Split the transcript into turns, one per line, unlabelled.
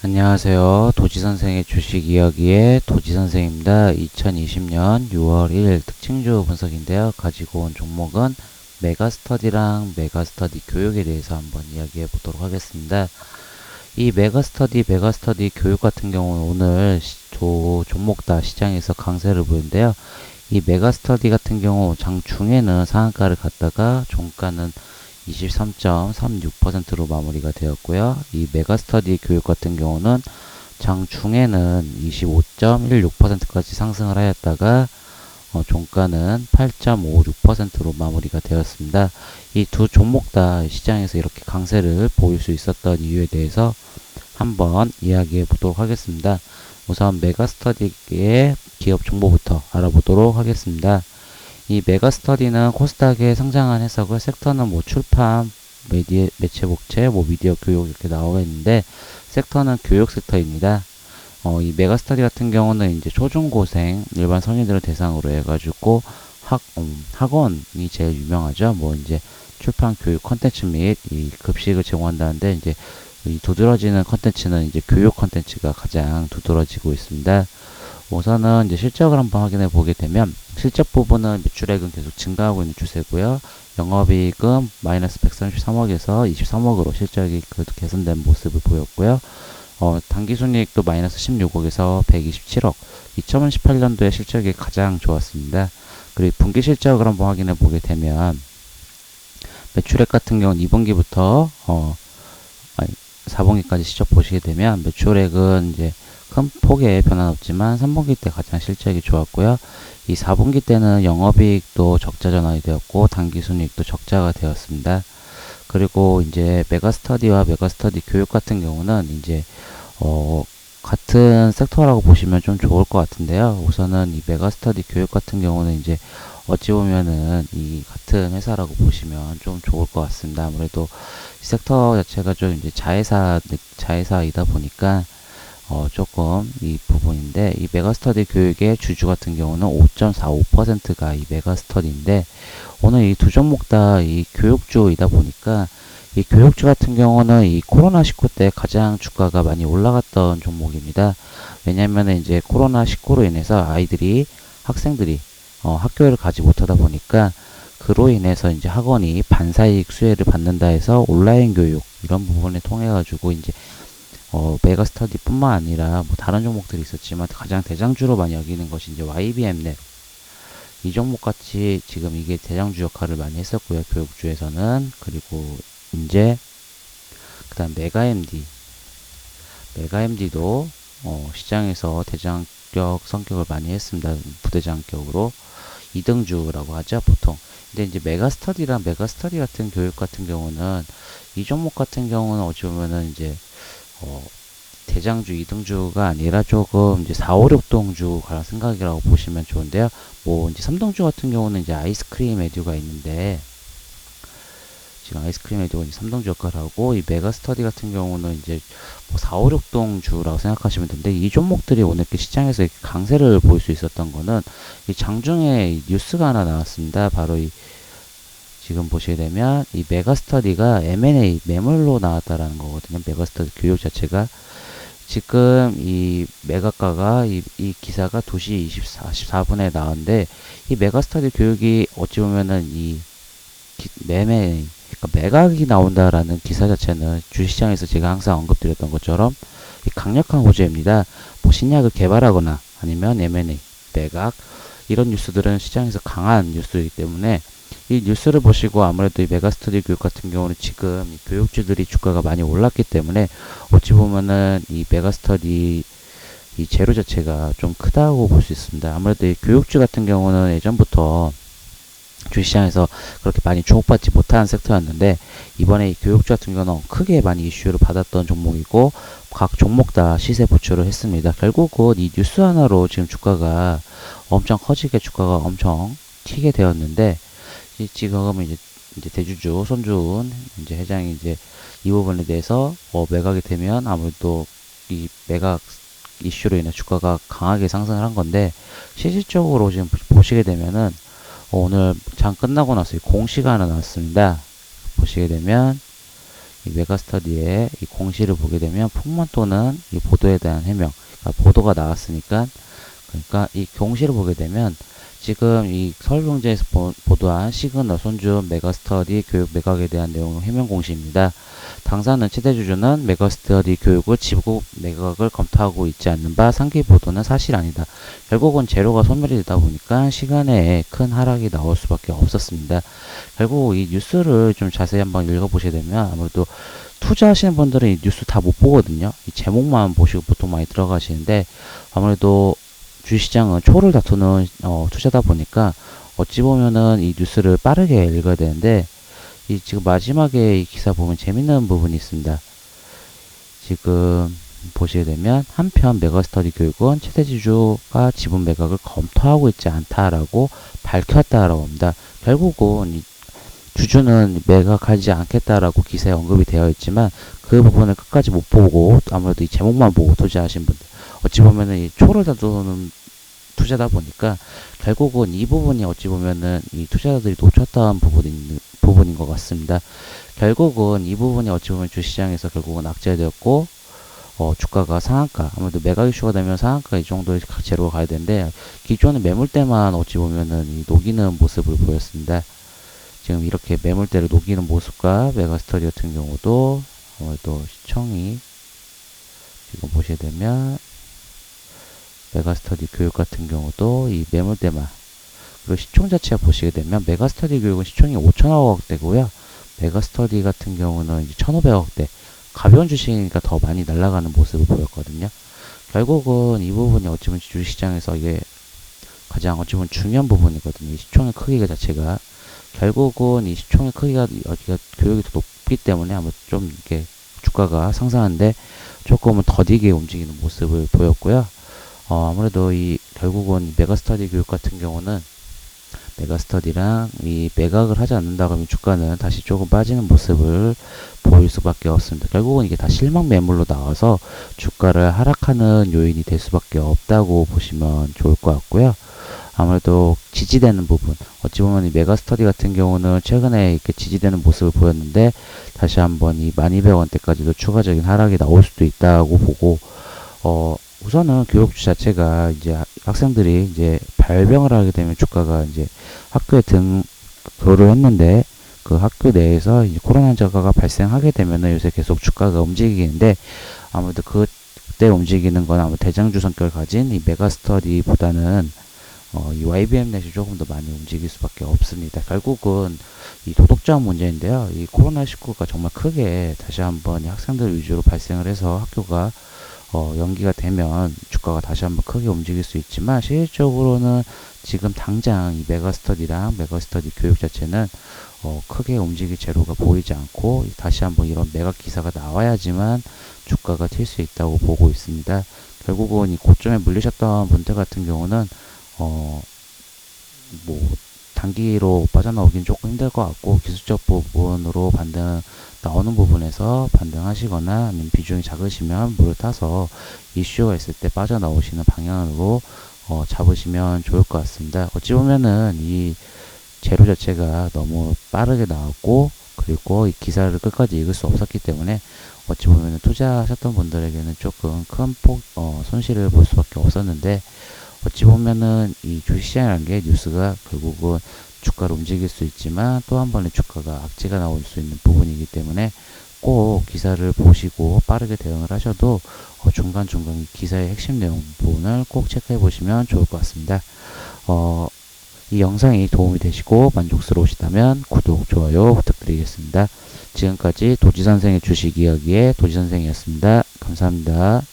안녕하세요. 도지선생의 주식 이야기의 도지선생입니다. 2020년 6월 1일 특징주 분석인데요. 가지고 온 종목은 메가스터디랑 메가스터디 교육에 대해서 한번 이야기해 보도록 하겠습니다. 이 메가스터디 교육 같은 경우는 오늘 종목 다 시장에서 강세를 보이는데요. 이 메가스터디 같은 경우 장중에는 상한가를 갔다가 종가는 23.36%로 마무리가 되었고요. 이 메가스터디 교육 같은 경우는 장중에는 25.16%까지 상승을 하였다가 종가는 8.56%로 마무리가 되었습니다. 이 두 종목 다 시장에서 이렇게 강세를 보일 수 있었던 이유에 대해서 한번 이야기해 보도록 하겠습니다. 우선 메가스터디의 기업 정보부터 알아보도록 하겠습니다. 이 메가스터디는 코스닥에 상장한 회사고 섹터는 뭐 출판, 매체 복제, 뭐 미디어 교육 이렇게 나와 있는데 섹터는 교육 섹터입니다. 이 메가스터디 같은 경우는 이제 초중고생 일반 성인들을 대상으로 해가지고 학원이 제일 유명하죠. 뭐 이제 출판 교육 컨텐츠 및 이 급식을 제공한다는데 이제 이 두드러지는 컨텐츠는 이제 교육 컨텐츠가 가장 두드러지고 있습니다. 우선은 이제 실적을 한번 확인해 보게 되면 실적 부분은 매출액은 계속 증가하고 있는 추세고요. 영업이익은 마이너스 133억에서 23억으로 실적이 그래도 개선된 모습을 보였고요. 당기순이익도 마이너스 16억에서 127억. 2018년도에 실적이 가장 좋았습니다. 그리고 분기 실적을 한번 확인해 보게 되면 매출액 같은 경우는 2분기부터 4분기까지 실적 보시게 되면 매출액은 이제 큰 폭의 변화는 없지만 3분기 때 가장 실적이 좋았고요. 이 4분기 때는 영업이익도 적자 전환이 되었고 당기순이익도 적자가 되었습니다. 그리고 이제 메가스터디와 메가스터디 교육 같은 경우는 이제 같은 섹터라고 보시면 좀 좋을 것 같은데요. 우선은 이 메가스터디 교육 같은 경우는 이제 어찌 보면은 이 같은 회사라고 보시면 좀 좋을 것 같습니다. 아무래도 이 섹터 자체가 좀 이제 자회사이다 보니까 조금 이 부분인데 이 메가스터디 교육의 주주 같은 경우는 5.45%가 이 메가스터디인데 오늘 이 두 종목 다 이 교육주이다 보니까 이 교육주 같은 경우는 이 코로나19 때 가장 주가가 많이 올라갔던 종목입니다. 왜냐하면 이제 코로나19로 인해서 학생들이 학교를 가지 못하다 보니까 그로 인해서 이제 학원이 반사이익 수혜를 받는다 해서 온라인 교육 이런 부분을 통해 가지고 이제 메가스터디뿐만 아니라 뭐 다른 종목들이 있었지만 가장 대장주로 많이 여기는 것이 이제 YBM넷 이 종목 같이 지금 이게 대장주 역할을 많이 했었고요. 교육주에서는. 그리고 이제 그다음 메가MD도 시장에서 대장격 성격을 많이 했습니다. 부대장격으로 2등주라고 하죠, 보통. 근데 이제 메가스터디 같은 교육 같은 경우는 이 종목 같은 경우는 어찌 보면은 이제 대장주 2등주가 아니라 조금 이제 4, 5, 6등주 가는 생각이라고 보시면 좋은데요. 뭐 이제 3등주 같은 경우는 이제 아이스크림 에듀가 있는데 지금 아이스크림 에듀가 이제 3등주 역할을 하고 이 메가스터디 같은 경우는 이제 뭐 4, 5, 6등주라고 생각하시면 되는데 이 종목들이 오늘 이렇게 시장에서 이렇게 강세를 보일 수 있었던 거는 이 장중에 이 뉴스가 하나 나왔습니다. 바로 이 지금 보시게 되면 이 메가스터디가 M&A 매물로 나왔다라는 거거든요. 메가스터디 교육 자체가 지금 이 매각가가 이 기사가 2시 24분에 나왔는데 이 메가스터디 교육이 어찌 보면은 이 매매 그러니까 매각이 나온다라는 기사 자체는 주시장에서 제가 항상 언급드렸던 것처럼 이 강력한 호재입니다. 뭐 신약을 개발하거나 아니면 M&A 매각 이런 뉴스들은 시장에서 강한 뉴스이기 때문에 이 뉴스를 보시고 아무래도 이 메가스터디 교육 같은 경우는 지금 이 교육주들이 주가가 많이 올랐기 때문에 어찌 보면은 이 메가스터디 이 재료 자체가 좀 크다고 볼 수 있습니다. 아무래도 이 교육주 같은 경우는 예전부터 주시장에서 그렇게 많이 주목받지 못한 섹터였는데 이번에 이 교육주 같은 경우는 크게 많이 이슈를 받았던 종목이고 각 종목 다 시세 보초를 했습니다. 결국은 이 뉴스 하나로 지금 주가가 엄청 커지게 주가가 엄청 튀게 되었는데 지금 이제 대주주 손주은 이제 회장이 이제 이 부분에 대해서 매각이 되면 아무래도 이 매각 이슈로 인해 주가가 강하게 상승을 한 건데 실질적으로 지금 보시게 되면은 오늘 장 끝나고 나서 공시가 하나 나왔습니다. 보시게 되면 이 메가스터디의 이 공시를 보게 되면 풍문 또는 이 보도에 대한 해명, 그러니까 보도가 나왔으니까, 그러니까 이 공시를 보게 되면 지금 이 서울경제에서 보도한 시그널 손준 메가스터디 교육 매각에 대한 내용 해명 공시입니다. 당사는 최대주주는 메가스터디 교육을 지급 매각을 검토하고 있지 않는 바 상기 보도는 사실 아니다. 결국은 재료가 소멸이 되다 보니까 시간에 큰 하락이 나올 수밖에 없었습니다. 결국 이 뉴스를 좀 자세히 한번 읽어보시게 되면 아무래도 투자하시는 분들은 이 뉴스 다 못 보거든요. 이 제목만 보시고 보통 많이 들어가시는데 아무래도 주식시장은 초를 다투는 투자다 보니까 어찌 보면은 이 뉴스를 빠르게 읽어야 되는데 이 지금 마지막에 이 기사 보면 재밌는 부분이 있습니다. 지금 보시게 되면 한편 메가스터디 교육은 최대주주가 지분 매각을 검토하고 있지 않다라고 밝혔다라고 합니다. 결국은 이 주주는 매각하지 않겠다라고 기사에 언급이 되어 있지만 그 부분을 끝까지 못 보고 아무래도 이 제목만 보고 투자하신 분들 어찌 보면은 이 초를 다투는 투자다 보니까 결국은 이 부분이 어찌 보면은 이 투자자들이 놓쳤던 부분인 것 같습니다. 결국은 이 부분이 어찌 보면 주시장에서 결국은 악재되었고 주가가 상한가 아무래도 매각 이슈가 되면 상한가 이 정도의 재료가 가야 되는데 기존의 매물대만 어찌 보면은 이 녹이는 모습을 보였습니다. 지금 이렇게 매물대를 녹이는 모습과 메가스터디 같은 경우도 또 시청이 지금 보시게 되면 메가스터디 교육 같은 경우도 이 매물대만 그리고 시총 자체가 보시게 되면 메가스터디 교육은 시총이 5천억대고요. 메가스터디 같은 경우는 이제 1,500억대 가벼운 주식이니까 더 많이 날아가는 모습을 보였거든요. 결국은 이 부분이 어찌 보면 주식시장에서 이게 가장 어찌 보면 중요한 부분이거든요. 이 시총의 크기가 자체가 결국은 이 시총의 크기가 여기가 교육이 더 높기 때문에 아마 좀 이렇게 주가가 상승하는데 조금은 더디게 움직이는 모습을 보였고요. 아무래도 이 결국은 메가스터디 교육 같은 경우는 메가스터디랑 이 매각을 하지 않는다 그러면 주가는 다시 조금 빠지는 모습을 보일 수밖에 없습니다. 결국은 이게 다 실망 매물로 나와서 주가를 하락하는 요인이 될 수밖에 없다고 보시면 좋을 것 같고요. 아무래도 지지되는 부분 어찌 보면 이 메가스터디 같은 경우는 최근에 이렇게 지지되는 모습을 보였는데 다시 한번 이 12,200원대까지도 추가적인 하락이 나올 수도 있다고 보고 우선은 교육주 자체가 이제 학생들이 이제 발병을 하게 되면 주가가 이제 학교에 등교를 했는데 그 학교 내에서 이제 코로나 환자가 발생하게 되면은 요새 계속 주가가 움직이는데 아무래도 그때 움직이는 건 아무 대장주 성격을 가진 이 메가스터디보다는 이 YBM 넷이 조금 더 많이 움직일 수밖에 없습니다. 결국은 이 도덕적 문제인데요. 이 코로나19가 정말 크게 다시 한번 학생들 위주로 발생을 해서 학교가 연기가 되면 주가가 다시 한번 크게 움직일 수 있지만 실질적으로는 지금 당장 이 메가스터디랑 메가스터디 교육 자체는 크게 움직일 재료가 보이지 않고 다시 한번 이런 매각 기사가 나와야지만 주가가 튈 수 있다고 보고 있습니다. 결국은 이 고점에 물리셨던 분들 같은 경우는 뭐 단기로 빠져나오긴 조금 힘들 것 같고 기술적 부분으로 반등 나오는 부분에서 반등하시거나 아니면 비중이 작으시면 물을 타서 이슈가 있을 때 빠져나오시는 방향으로 잡으시면 좋을 것 같습니다. 어찌 보면은 이 재료 자체가 너무 빠르게 나왔고 그리고 이 기사를 끝까지 읽을 수 없었기 때문에 어찌 보면은 투자하셨던 분들에게는 조금 큰 손실을 볼 수밖에 없었는데 어찌 보면은 이 주식시장이라는 게 뉴스가 결국은 주가를 움직일 수 있지만 또 한 번의 주가가 악재가 나올 수 있는 부분이기 때문에 꼭 기사를 보시고 빠르게 대응을 하셔도 중간중간 기사의 핵심 내용 부분을 꼭 체크해 보시면 좋을 것 같습니다. 이 영상이 도움이 되시고 만족스러우시다면 구독, 좋아요 부탁드리겠습니다. 지금까지 도지선생의 주식 이야기의 도지선생이었습니다. 감사합니다.